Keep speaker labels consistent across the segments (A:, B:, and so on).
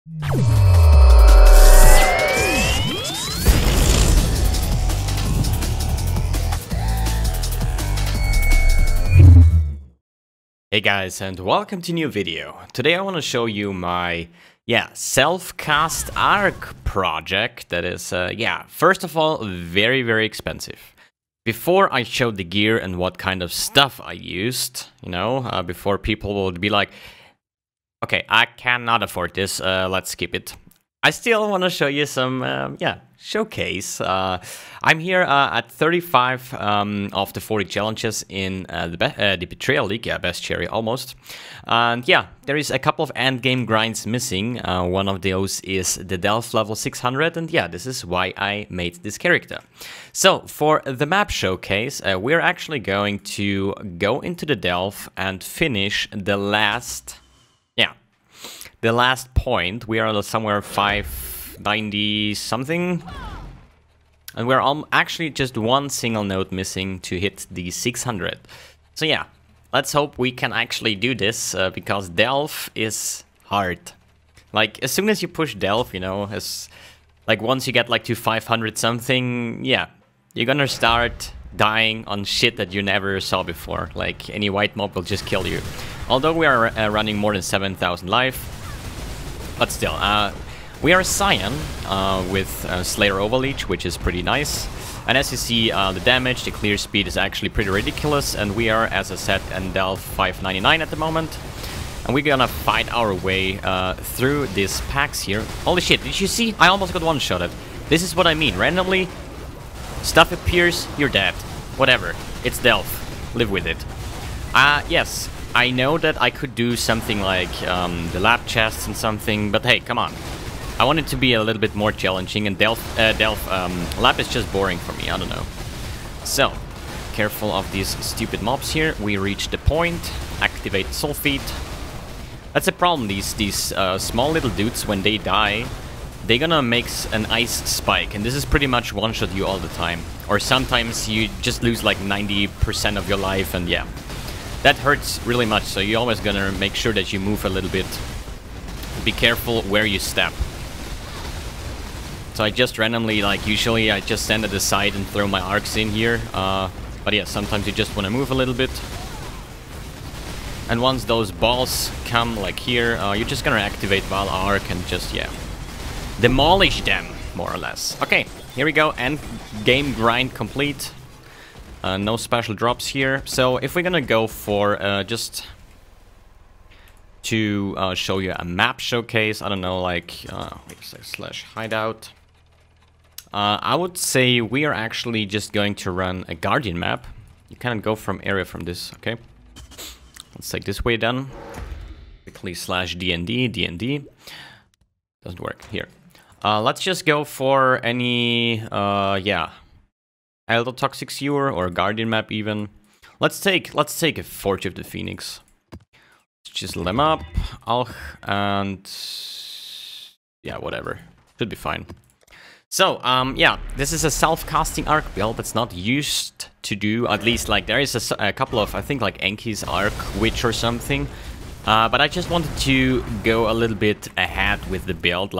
A: Hey guys, and welcome to a new video. Today I want to show you my Selfcast Arc project that is first of all very expensive. Before I showed the gear and what kind of stuff I used, before people would be like, okay, I cannot afford this, let's skip it. I still want to show you some showcase. I'm here at 35 of the 40 challenges in the Betrayal League, best cherry almost. And yeah, there is a couple of endgame grinds missing. One of those is the Delph level 600, and yeah, this is why I made this character. So for the map showcase, we're actually going to go into the Delph and finish the last point. We are somewhere 590 something. And we're actually just one single node missing to hit the 600. So yeah, let's hope we can actually do this, because Delph is hard. Like, as soon as you push Delph, once you get like to 500 something, yeah, you're gonna start dying on shit that you never saw before. Like, any white mob will just kill you. Although we are running more than 7,000 life, but still, we are a Scion with Slayer Overleech, which is pretty nice. And as you see, the damage, the clear speed is actually pretty ridiculous. And we are, as I said, in Delph 599 at the moment. And we're gonna fight our way through these packs here. Holy shit, did you see? I almost got one-shotted. This is what I mean. Randomly, stuff appears, you're dead. Whatever. It's Delph. Live with it. Yes, I know that I could do something like the lab chests and something, but hey, come on. I want it to be a little bit more challenging, and Delph lab is just boring for me, I don't know. So, careful of these stupid mobs here. We reach the point, activate Sulfite. That's a problem, these small little dudes, when they die, they're gonna make an ice spike, and this is pretty much one-shot you all the time. Or sometimes you just lose like 90% of your life, and yeah. That hurts really much, so you're always gonna make sure that you move a little bit. Be careful where you step. So I just randomly, usually I just stand at the side and throw my arcs in here. But yeah, sometimes you just want to move a little bit. And once those balls come, like here, you're just gonna activate Val Arc and just, demolish them, more or less. Okay, here we go, end game grind complete. No special drops here. So if we're gonna go for just to show you a map showcase, I don't know, /hideout. I would say we are actually just going to run a Guardian map. You can't go from area from this, okay? Let's take this way then. Quickly /DND. Doesn't work. Here. Let's just go for any, Elder Toxic Sewer or Guardian map even. Let's take a Forge of the Phoenix. Let's just lem up, and yeah, whatever. Should be fine. So, this is a self-casting arc build that's not used to do, at least, there is a couple of, I think, Enki's arc witch or something. But I just wanted to go a little bit ahead with the build,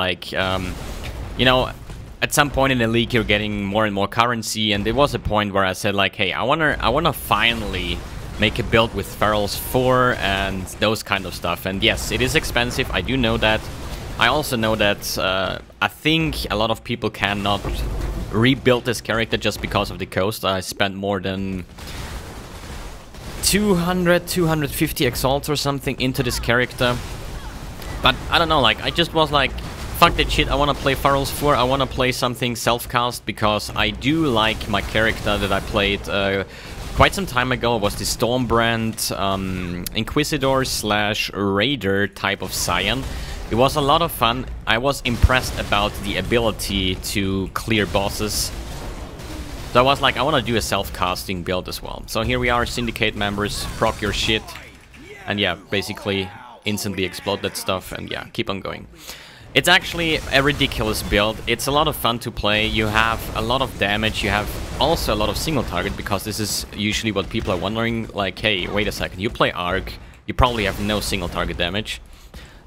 A: at some point in the league you're getting more and more currency, and there was a point where I said, hey, I wanna finally make a build with Ferals 4 and those kind of stuff. And yes, it is expensive, I do know that. I also know that I think a lot of people cannot rebuild this character just because of the cost. I spent more than 250 exalts or something into this character. But I don't know, I just was fuck that shit, I want to play Ferals 4, I want to play something self-cast, because I do like my character that I played quite some time ago. It was the Stormbrand Inquisitor/Raider type of Scion. It was a lot of fun. I was impressed about the ability to clear bosses. So I was like, I want to do a self-casting build as well. So here we are, Syndicate members, proc your shit. And yeah, basically instantly explode that stuff, and yeah, keep on going. It's actually a ridiculous build. It's a lot of fun to play. You have a lot of damage. You have also a lot of single target, because this is usually what people are wondering. Hey, wait a second, you play Arc, you probably have no single target damage.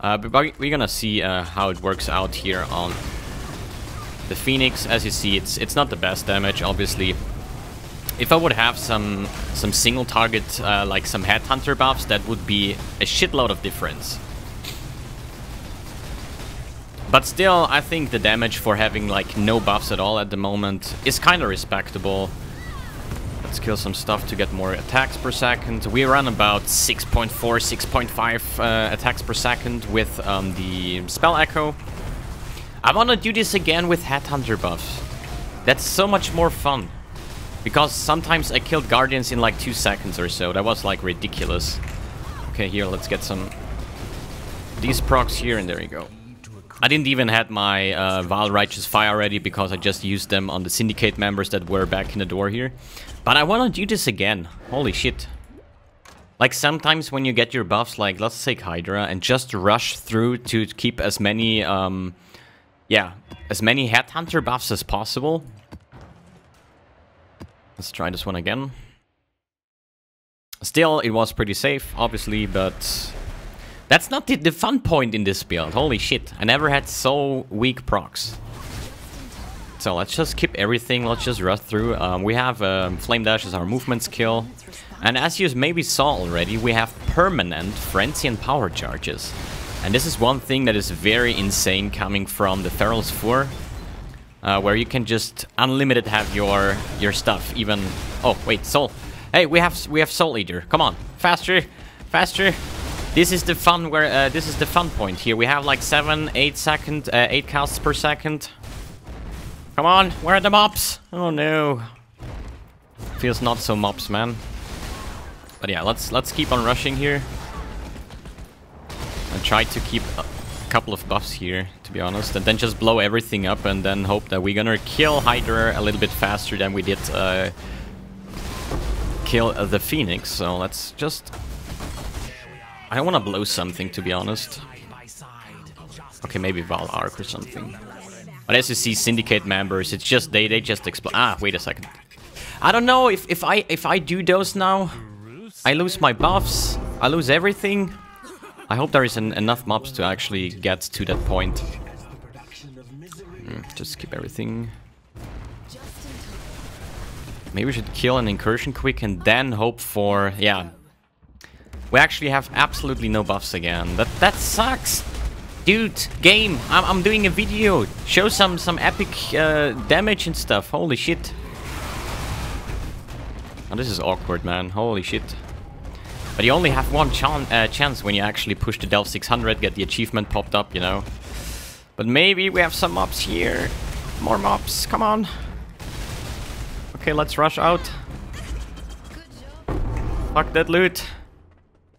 A: But we're gonna see how it works out here on the Phoenix. As you see, it's not the best damage, obviously. If I would have some single target, like some Headhunter buffs, that would be a shitload of difference. But still, I think the damage for having like no buffs at all at the moment is kind of respectable. Let's kill some stuff to get more attacks per second. We run about 6.4, 6.5 attacks per second with the Spell Echo. I want to do this again with Headhunter buffs. That's so much more fun. Because sometimes I killed Guardians in like 2 seconds or so. That was like ridiculous. Okay, here, let's get some... these procs here, and there you go. I didn't even have my Vile Righteous Fire ready because I just used them on the Syndicate members that were back in the door here. But I want to do this again. Holy shit. Like sometimes when you get your buffs, like let's take Hydra and just rush through to keep as many, yeah, as many Headhunter buffs as possible. Let's try this one again. Still, it was pretty safe, obviously, but... that's not the fun point in this build. Holy shit. I never had so weak procs. So let's just keep everything. Let's just rush through. We have Flame Dash as our movement skill. And as you maybe saw already, we have permanent Frenzy and Power Charges. And this is one thing that is very insane coming from the Feral Sphere. Where you can just unlimited have your stuff. Even... oh, wait, Soul. Hey, we have Soul Eater. Come on. Faster. Faster. This is the fun where this is the fun point here. We have like 7, 8 casts per second. Come on, where are the mobs? Oh no. Feels not so mobs, man. But yeah, let's keep on rushing here. And try to keep a couple of buffs here, to be honest, and then just blow everything up and then hope that we're gonna kill Hydra a little bit faster than we did kill the Phoenix. So let's just... I don't want to blow something, to be honest. Okay, maybe Val Arc or something. But as you see, Syndicate members, it's just they just explode. Ah, wait a second. I don't know if I do those now, I lose my buffs. I lose everything. I hope there is enough mobs to actually get to that point. Just keep everything. Maybe we should kill an incursion quick and then hope for... yeah. We actually have absolutely no buffs again. That sucks. Dude, game, I'm doing a video. Show some epic damage and stuff. Holy shit. Oh, this is awkward, man. Holy shit. But you only have one chance when you actually push the Delve 600, get the achievement popped up, you know. But maybe we have some mobs here. More mobs, come on. Okay, let's rush out. Fuck that loot.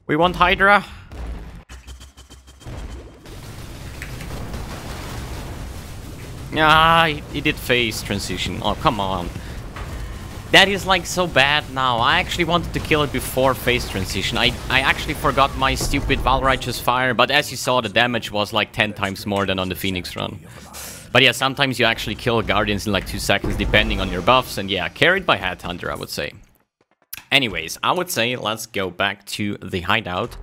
A: We want Hydra. Ah, he did phase transition. Oh, come on. That is like so bad now. I actually wanted to kill it before phase transition. I actually forgot my stupid Vile Righteous Fire, but as you saw, the damage was like 10 times more than on the Phoenix run. But yeah, sometimes you actually kill Guardians in like 2 seconds depending on your buffs, and yeah, carried by Headhunter, I would say. Anyways, I would say let's go back to the hideout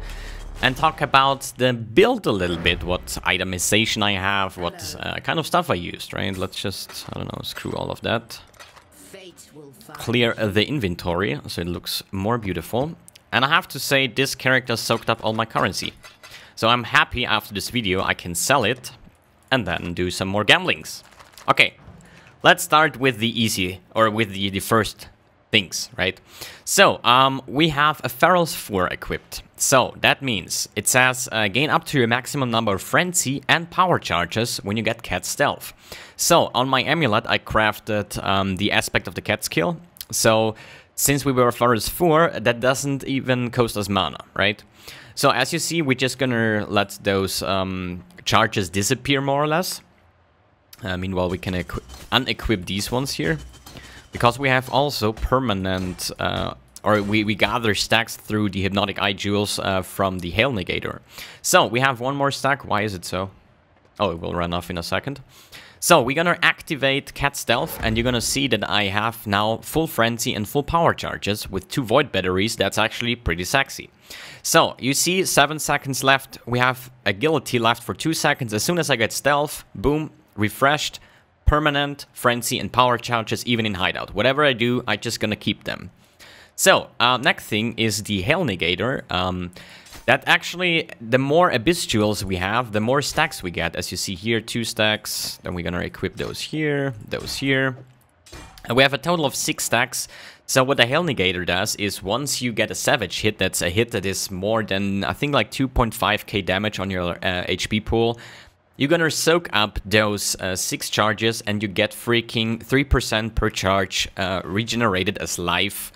A: and talk about the build a little bit, what itemization I have, what kind of stuff I used, right? Let's just, I don't know, screw all of that. Clear the inventory so it looks more beautiful. And I have to say, this character soaked up all my currency. So I'm happy after this video I can sell it and then do some more gamblings. Okay, let's start with the easy, or with the first things, right? So, we have a Feral Sphere equipped. So, that means it says gain up to a maximum number of Frenzy and Power Charges when you get Cat Stealth. So, on my Amulet, I crafted the aspect of the Cat skill. So, since we were a Feral Sphere, that doesn't even cost us mana, right? So, as you see, we're just gonna let those charges disappear more or less. Meanwhile, we can unequip these ones here. Because we have also permanent, or we gather stacks through the Hypnotic Eye Jewels from the Hail Negator. So, we have one more stack. Why is it so? Oh, it will run off in a second. So we're gonna activate Cat Stealth, and you're gonna see that I have now full Frenzy and full power charges with 2 Void Batteries. That's actually pretty sexy. So you see 7 seconds left. We have Agility left for 2 seconds. As soon as I get Stealth, boom, refreshed, permanent, Frenzy and power charges even in Hideout. Whatever I do, I'm just gonna keep them. So next thing is the Hail Negator. That actually, the more Abyss Jewels we have, the more stacks we get. As you see here, 2 stacks. Then we're gonna equip those here, and we have a total of 6 stacks. So what the Hail Negator does is once you get a Savage hit, that's a hit that is more than, I think, like 2.5k damage on your HP pool, you're gonna soak up those 6 charges and you get freaking 3% per charge regenerated as life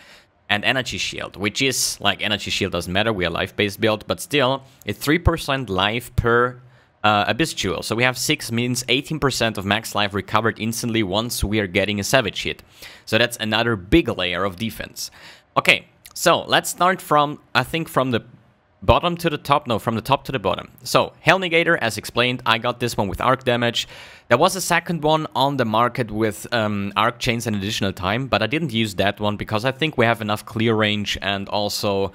A: and energy shield, which is, like, energy shield doesn't matter, we are life-based build, but still, it's 3% life per Abyss Jewel. So we have 6 means 18% of max life recovered instantly once we are getting a Savage hit. So that's another big layer of defense. Okay, so let's start from, I think, from the bottom to the top, no, from the top to the bottom. So, Hail Negator, as explained, I got this one with arc damage. There was a second one on the market with arc chains and additional time, but I didn't use that one because I think we have enough clear range, and also,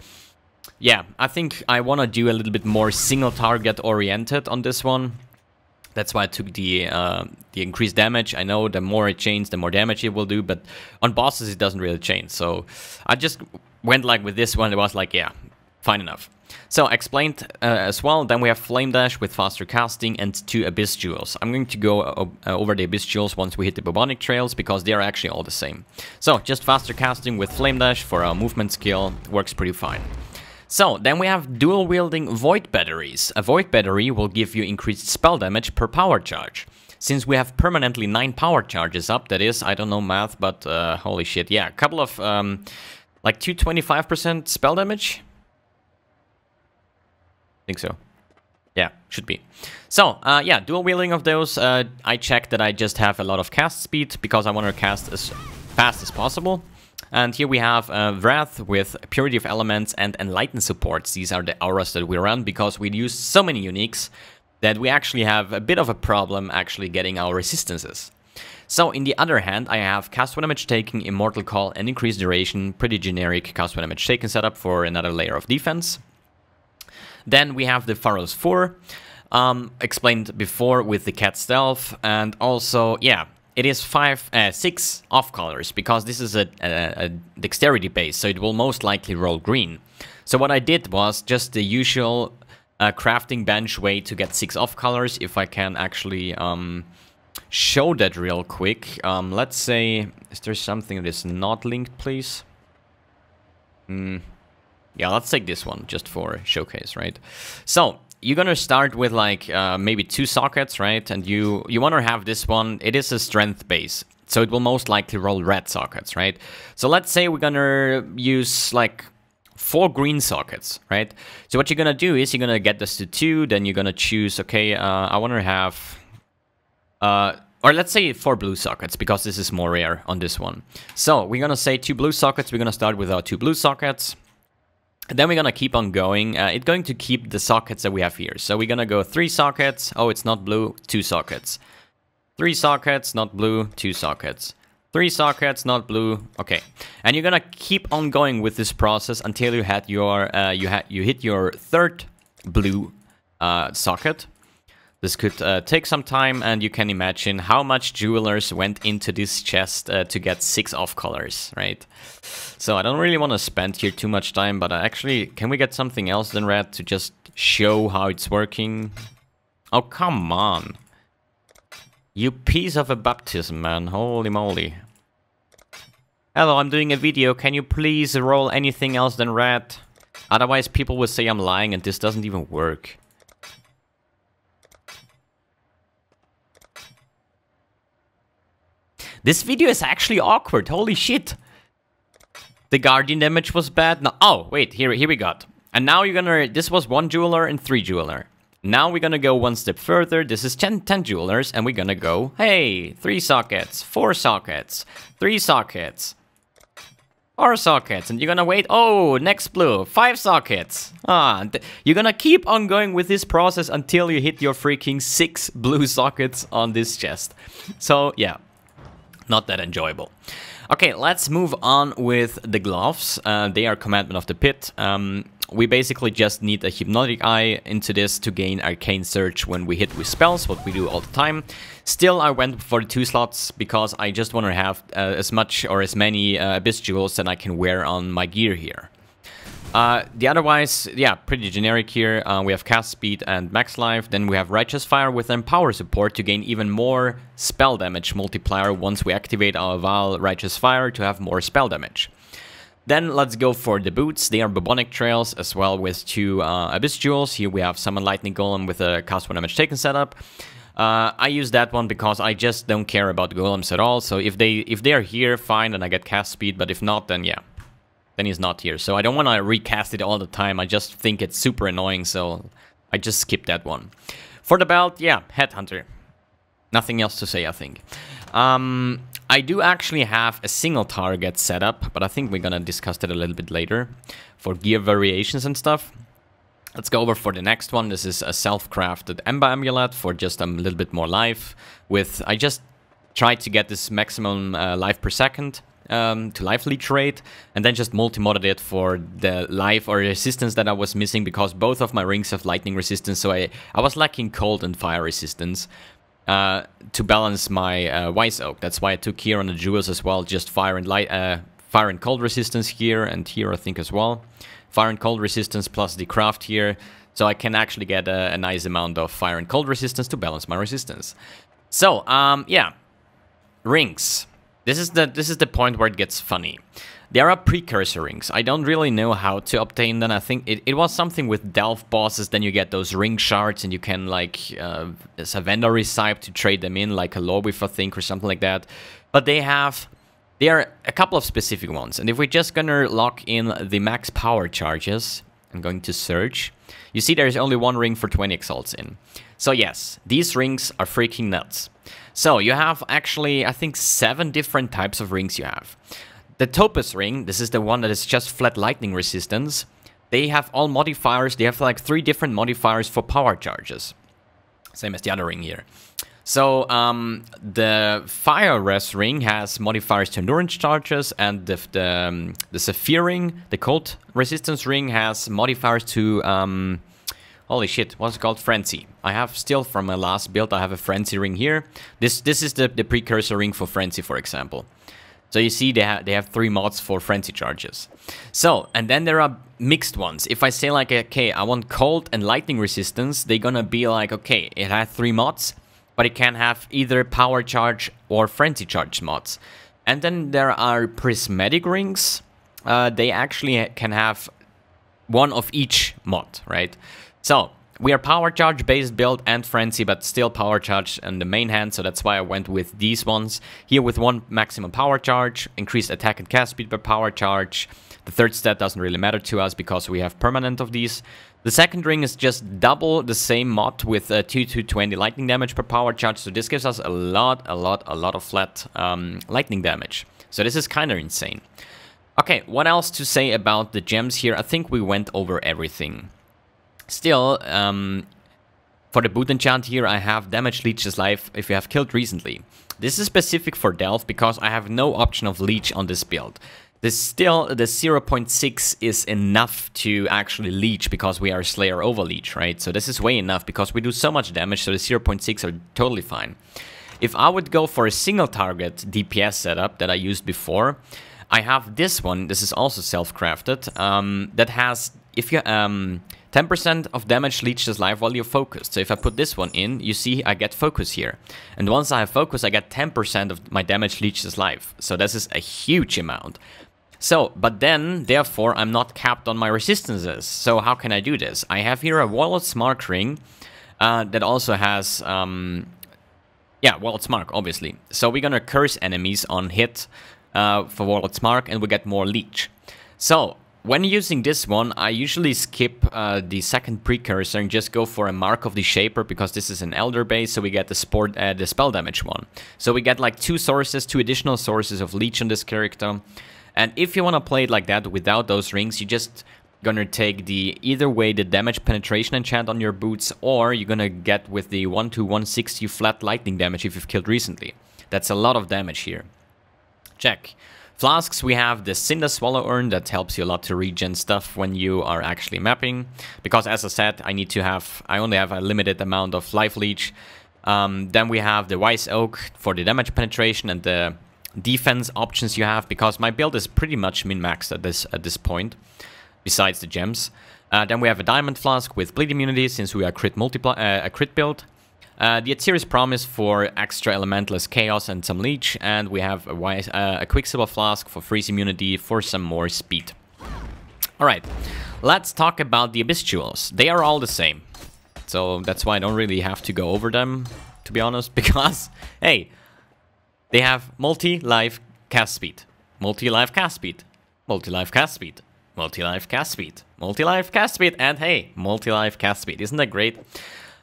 A: yeah, I think I want to do a little bit more single target oriented on this one. That's why I took the increased damage. I know the more it chains, the more damage it will do, but on bosses it doesn't really change. So I just went like with this one, it was like, yeah, fine enough. So, explained as well, then we have Flame Dash with faster casting and 2 Abyss Jewels. I'm going to go over the Abyss Jewels once we hit the Bubonic Trails, because they are actually all the same. So, just faster casting with Flame Dash for our movement skill, works pretty fine. So, then we have dual wielding Void Batteries. A Void Battery will give you increased spell damage per power charge. Since we have permanently 9 power charges up, that is, I don't know math, but holy shit, yeah, a couple of, like 225% spell damage? I think so. Yeah, should be. So, yeah, dual wielding of those. I checked that I just have a lot of cast speed because I want to cast as fast as possible. And here we have Wrath with Purity of Elements and Enlighten supports. These are the auras that we run because we use so many uniques that we actually have a bit of a problem actually getting our resistances. So, in the other hand, I have Cast When Damage Taking, Immortal Call, and Increased Duration. Pretty generic Cast When Damage Taken setup for another layer of defense. Then we have the Pharaoh's 4, explained before with the Cat Stealth, and also, yeah, it is 6 off-colors, because this is a dexterity base, so it will most likely roll green. So what I did was just the usual crafting bench way to get 6 off-colors, if I can actually show that real quick. Let's say, is there something that is not linked, please? Yeah, let's take this one just for showcase, right? So, you're gonna start with like maybe 2 sockets, right? And you wanna have this one, it is a strength base, so it will most likely roll red sockets, right? So let's say we're gonna use like 4 green sockets, right? So what you're gonna do is you're gonna get this to 2, then you're gonna choose, okay, I wanna have, or let's say 4 blue sockets, because this is more rare on this one. So, we're gonna say 2 blue sockets, we're gonna start with our 2 blue sockets. And then we're gonna keep on going. It's going to keep the sockets that we have here. So we're gonna go 3 sockets. Oh, it's not blue. 2 sockets. 3 sockets, not blue. 2 sockets. 3 sockets, not blue. Okay, and you're gonna keep on going with this process until you had your you hit your 3rd blue socket. This could take some time, and you can imagine how much jewelers went into this chest to get 6 off-colors, right? So I don't really want to spend here too much time, but actually, can we get something else than red to just show how it's working? Oh, come on. You piece of a baptism, man. Holy moly. Hello, I'm doing a video. Can you please roll anything else than red? Otherwise, people will say I'm lying and this doesn't even work. This video is actually awkward, holy shit. The Guardian damage was bad. No, oh, wait, here we got. And now you're gonna, this was 1 jeweler and 3 jeweler. Now we're gonna go one step further. This is 10 jewelers, and we're gonna go, hey, 3 sockets, 4 sockets, 3 sockets. 4 sockets, and you're gonna wait. Oh, next blue, 5 sockets. You're gonna keep on going with this process until you hit your freaking 6 blue sockets on this chest. So yeah, not that enjoyable. Okay, let's move on with the gloves. They are Commandment of the Pit. We basically just need a Hypnotic Eye into this to gain Arcane Surge when we hit with spells, what we do all the time. Still, I went for the 2 slots because I just want to have as much or as many Abyss Jewels that I can wear on my gear here. The otherwise, yeah, pretty generic here. We have Cast Speed and Max Life. Then we have Righteous Fire with Empower support to gain even more spell damage multiplier once we activate our Val Righteous Fire to have more spell damage. Then let's go for the boots. They are Bubonic Trails as well with 2 Abyss Jewels. Here we have Summon Lightning Golem with a Cast 1 Damage Taken setup. I use that one because I just don't care about golems at all. So if they are here, fine, and I get Cast Speed. But if not, then yeah, then he's not here. So I don't want to recast it all the time. I just think it's super annoying, so I just skip that one. For the belt, yeah, Headhunter. Nothing else to say, I think. I do actually have a single target set up, but I think we're gonna discuss that a little bit later for gear variations and stuff. Let's go over for the next one. This is a self-crafted Ember Amulet for just a little bit more life. I just tried to get this maximum life per second to life leech rate, and then just multi-modded it for the life or resistance that I was missing because both of my rings have lightning resistance, so I was lacking cold and fire resistance. To balance my Wise Oak. That's why I took here on the jewels as well, just fire and cold resistance here, and here I think as well. Fire and cold resistance plus the craft here, so I can actually get a nice amount of fire and cold resistance to balance my resistance. So, yeah, rings. This is the point where it gets funny. There are precursor rings. I don't really know how to obtain them. I think it was something with Delph bosses. Then you get those ring shards and you can like it's a vendor recipe to trade them in, like a Lobif, I think, or something like that. But there are a couple of specific ones. And if we're just gonna lock in the max power charges, I'm going to search. You see there's only one ring for 20 exalts in. So yes, these rings are freaking nuts. So you have actually, I think, 7 different types of rings you have. The Topaz ring, this is the one that is just flat lightning resistance. They have all modifiers. They have like 3 different modifiers for power charges. Same as the other ring here. So the Fire Res ring has modifiers to endurance charges, and the Sapphire ring, the cold resistance ring, has modifiers to holy shit, what's it called? Frenzy. I have still from my last build, I have a Frenzy ring here. This is the precursor ring for Frenzy, for example. So you see they have 3 mods for Frenzy charges. So, and then there are mixed ones. If I say like, okay, I want cold and lightning resistance, they're gonna be like, okay, it has 3 mods, but it can have either power charge or Frenzy charge mods. And then there are prismatic rings. They actually can have 1 of each mod, right? So we are power charge based build and Frenzy, but still power charge in the main hand, so that's why I went with these ones. Here with 1 maximum power charge, increased attack and cast speed per power charge. The third stat doesn't really matter to us because we have permanent of these. The second ring is just double the same mod with 2 to 20 lightning damage per power charge, so this gives us a lot of flat lightning damage. So this is kind of insane. Okay, what else to say about the gems here? I think we went over everything. Still, for the boot enchant here, I have Damage Leech's Life if you have killed recently. This is specific for Delph because I have no option of Leech on this build. Still, the 0.6 is enough to actually Leech because we are Slayer over Leech, right? So this is way enough because we do so much damage, so the 0.6 are totally fine. If I would go for a single target DPS setup that I used before, I have this one. This is also self-crafted. That has, if you 10% of damage leeches life while you're focused. So if I put this one in, you see I get focus here. And once I have focus, I get 10% of my damage leeches life. So this is a huge amount. So, but then, therefore, I'm not capped on my resistances. So how can I do this? I have here a Warlord's Mark ring that also has, yeah, Warlord's Mark, obviously. So we're gonna curse enemies on hit for Warlord's Mark, and we get more leech. So, when using this one, I usually skip the second precursor and just go for a Mark of the Shaper because this is an Elder base, so we get the spell damage one. So we get like 2 additional sources of leech on this character. And if you want to play it like that without those rings, you just gonna take the either way the damage penetration enchant on your boots, or you're gonna get with the 1 to 160 flat lightning damage if you've killed recently. That's a lot of damage here. Check. Flasks, we have the Cinder Swallow Urn that helps you a lot to regen stuff when you are actually mapping. Because as I said, I only have a limited amount of life leech. Then we have the Wise Oak for the damage penetration and the defense options you have, because my build is pretty much min-maxed at this point, besides the gems. Then we have a Diamond Flask with bleed immunity, since we are a crit build. The Atziri's Promise for extra elementalist chaos and some leech, and we have a Quicksilver Flask for freeze immunity for some more speed. Alright, let's talk about the Abyss Jewels. They are all the same, so that's why I don't really have to go over them, to be honest, because, hey, they have multi-life cast speed, multi-life cast speed, multi-life cast speed, multi-life cast speed, multi-life cast speed, and hey, multi-life cast speed. Isn't that great?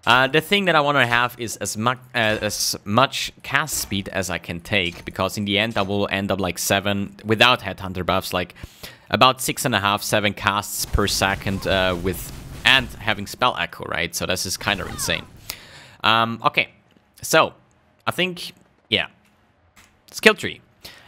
A: The thing that I want to have is as much cast speed as I can take, because in the end I will end up like 7, without Headhunter buffs, like about 6.5, 7 casts per second and having Spell Echo, right? So this is kind of insane. Okay, so I think, yeah, skill tree.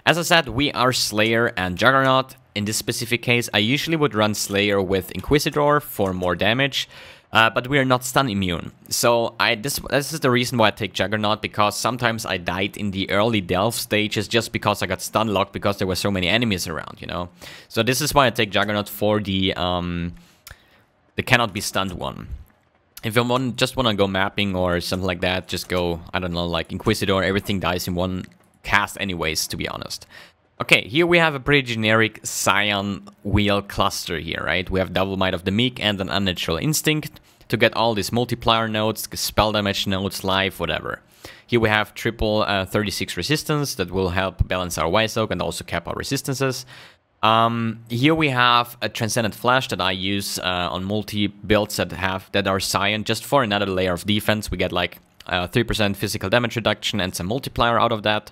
A: As I said, we are Slayer and Juggernaut. In this specific case, I usually would run Slayer with Inquisitor for more damage. But we are not stun immune. So this is the reason why I take Juggernaut, because sometimes I died in the early Delve stages just because I got stun locked because there were so many enemies around, you know. So this is why I take Juggernaut for the cannot be stunned one. If you just want to go mapping or something like that, just go, I don't know, like Inquisitor, everything dies in one cast anyways, to be honest. Okay, here we have a pretty generic Scion wheel cluster here, right? We have Double Might of the Meek and an Unnatural Instinct to get all these multiplier nodes, spell damage nodes, life, whatever. Here we have triple 36 resistance that will help balance our Wise Oak and also cap our resistances. Here we have a Transcendent Flash that I use on multi-builds that are Scion, just for another layer of defense. We get like 3% physical damage reduction and some multiplier out of that.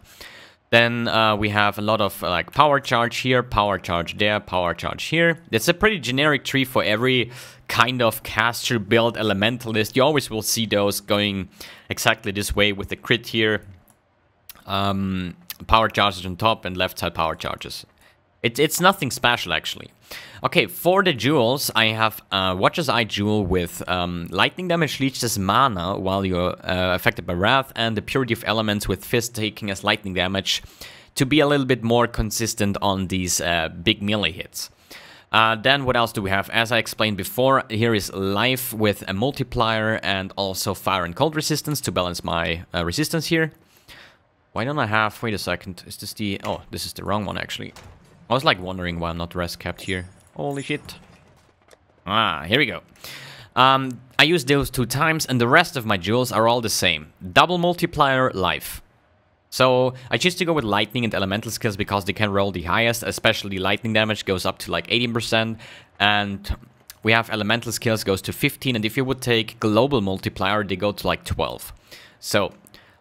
A: Then we have a lot of like power charge here, power charge there, power charge here. It's a pretty generic tree for every kind of caster build elementalist. You always will see those going exactly this way with the crit here. Power charges on top and left side power charges. It's nothing special actually. Okay, for the jewels, I have Watcher's Eye Jewel with lightning damage leeches mana while you're affected by Wrath, and the Purity of Elements with Fist taking as lightning damage to be a little bit more consistent on these big melee hits. Then what else do we have? As I explained before, here is Life with a multiplier and also Fire and Cold resistance to balance my resistance here. Why don't I have... Wait a second, is this the... Oh, this is the wrong one actually. I was like wondering why I'm not rest capped here. Holy shit. Ah, here we go. I use those 2 times, and the rest of my jewels are all the same. Double multiplier, life. So I choose to go with lightning and elemental skills because they can roll the highest, especially lightning damage goes up to like 18%, and we have elemental skills goes to 15, and if you would take global multiplier, they go to like 12. So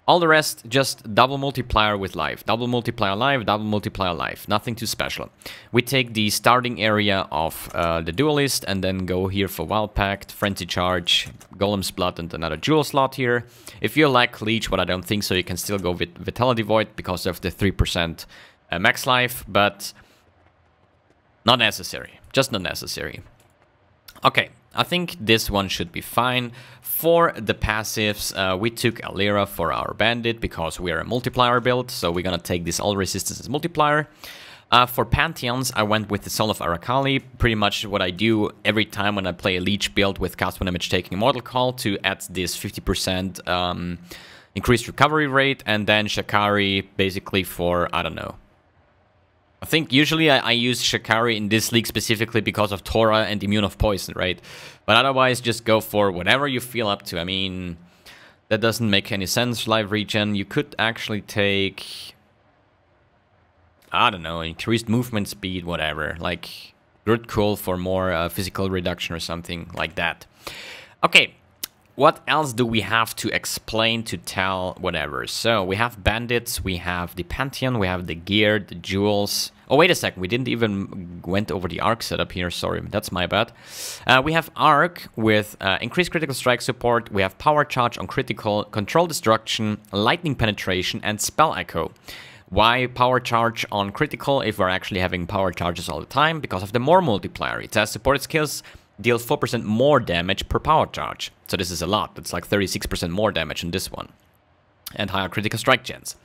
A: all the rest, just double multiplier with life. Double multiplier life, double multiplier life. Nothing too special. We take the starting area of the Duelist and then go here for Wild Pact, Frenzy Charge, Golem's Blood, and another Jewel slot here. If you like Leech, what I don't think so, you can still go with Vitality Void because of the 3% max life, but not necessary. Just not necessary. Okay, I think this one should be fine. For the passives, we took Alira for our Bandit because we are a multiplier build, so we're gonna take this all resistance as multiplier. For Pantheons, I went with the Soul of Arakali, pretty much what I do every time when I play a Leech build with cast 1 damage taking Immortal Call to add this 50% increased recovery rate, and then Shakari basically for, I don't know. I think usually I use Shakari in this league specifically because of Tora and Immune of Poison, right? But otherwise, just go for whatever you feel up to. I mean, that doesn't make any sense. Live regen, you could actually take, I don't know, increased movement speed, whatever. Like, Root Cool for more physical reduction or something like that. Okay, what else do we have to explain, to tell, whatever? So, we have Bandits, we have the Pantheon, we have the gear, the jewels. Oh, wait a second. We didn't even went over the arc setup here. Sorry, that's my bad. We have arc with increased critical strike support. We have power charge on critical, control destruction, lightning penetration, and spell echo. Why power charge on critical if we're actually having power charges all the time? Because of the more multiplier. It says supported skills deal 4% more damage per power charge. So this is a lot. It's like 36% more damage in this one. And higher critical strike chance.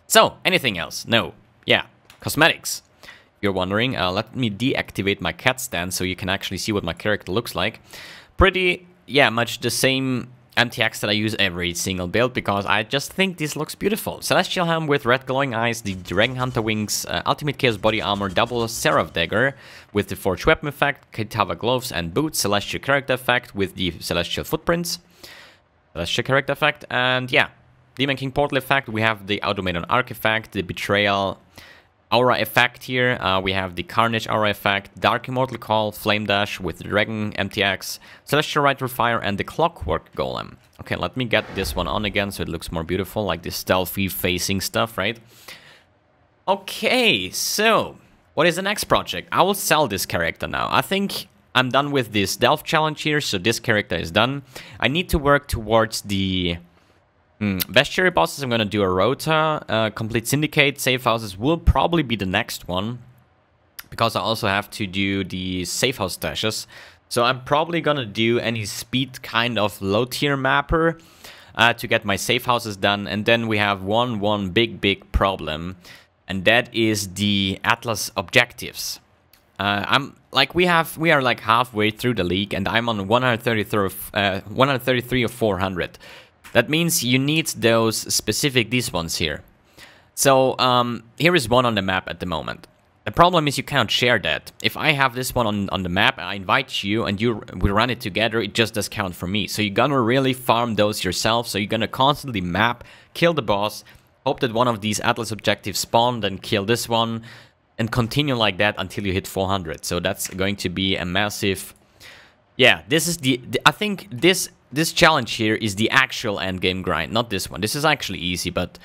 A: So, anything else? No. Yeah. Cosmetics. If you're wondering, let me deactivate my cat stand so you can actually see what my character looks like. Pretty, yeah, much the same MTX that I use every single build because I just think this looks beautiful. Celestial Helm with red glowing eyes, the Dragon Hunter wings, Ultimate Chaos Body Armor, double Seraph Dagger with the Forged Weapon effect, Kitava Gloves and Boots, Celestial Character effect with the Celestial Footprints, Celestial Character effect, and yeah, Demon King Portal effect, we have the Automaton Arc effect, the Betrayal Aura effect here, we have the Carnage Aura effect, Dark Immortal Call, Flame Dash with the Dragon MTX, Celestial Rite Fire, and the Clockwork Golem. Okay, let me get this one on again so it looks more beautiful, like this stealthy facing stuff, right? Okay, so what is the next project? I will sell this character now. I think I'm done with this Delph challenge here, so this character is done. I need to work towards the Bestiary bosses. I'm gonna do a Rota, Complete Syndicate, Safe Houses will probably be the next one. Because I also have to do the Safe House stashes. So I'm probably gonna do any speed kind of low tier mapper to get my Safe Houses done. And then we have one big problem. And that is the Atlas objectives. We are like halfway through the league and I'm on 133 of 400. That means you need those specific, these ones here. So, here is one on the map at the moment. The problem is you cannot share that. If I have this one on the map, I invite you and we run it together, it just does count for me. So you're gonna really farm those yourself. So you're gonna constantly map, kill the boss, hope that one of these Atlas objectives spawn, then kill this one, and continue like that until you hit 400. So that's going to be a massive... Yeah, this is I think this challenge here is the actual endgame grind, not this one. This is actually easy, but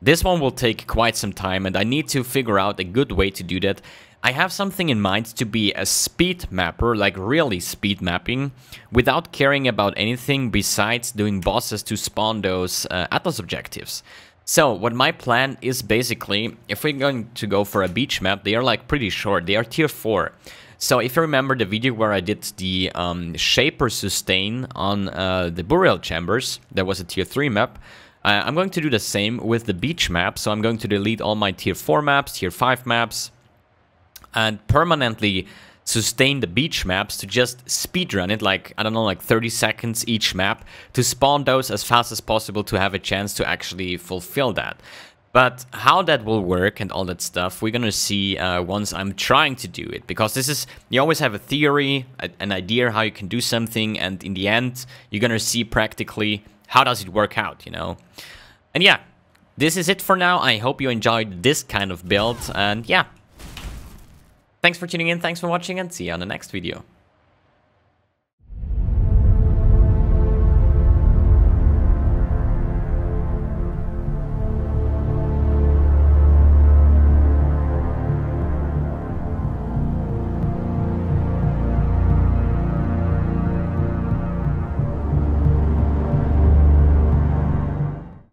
A: this one will take quite some time, and I need to figure out a good way to do that. I have something in mind to be a speed mapper, like really speed mapping, without caring about anything besides doing bosses to spawn those Atlas objectives. So, what my plan is basically, if we're going to go for a beach map, they are like pretty short, they are tier 4. So if you remember the video where I did the Shaper Sustain on the Burial Chambers, there was a tier 3 map. I'm going to do the same with the beach map, so I'm going to delete all my tier 4 maps, tier 5 maps, and permanently sustain the beach maps to just speedrun it, like, I don't know, like 30 seconds each map, to spawn those as fast as possible to have a chance to actually fulfill that. But how that will work and all that stuff, we're gonna see once I'm trying to do it. Because this is, you always have a theory, an idea how you can do something, and in the end, you're gonna see practically how does it work out, you know? And yeah, this is it for now. I hope you enjoyed this kind of build, and yeah. Thanks for tuning in, thanks for watching, and see you on the next video.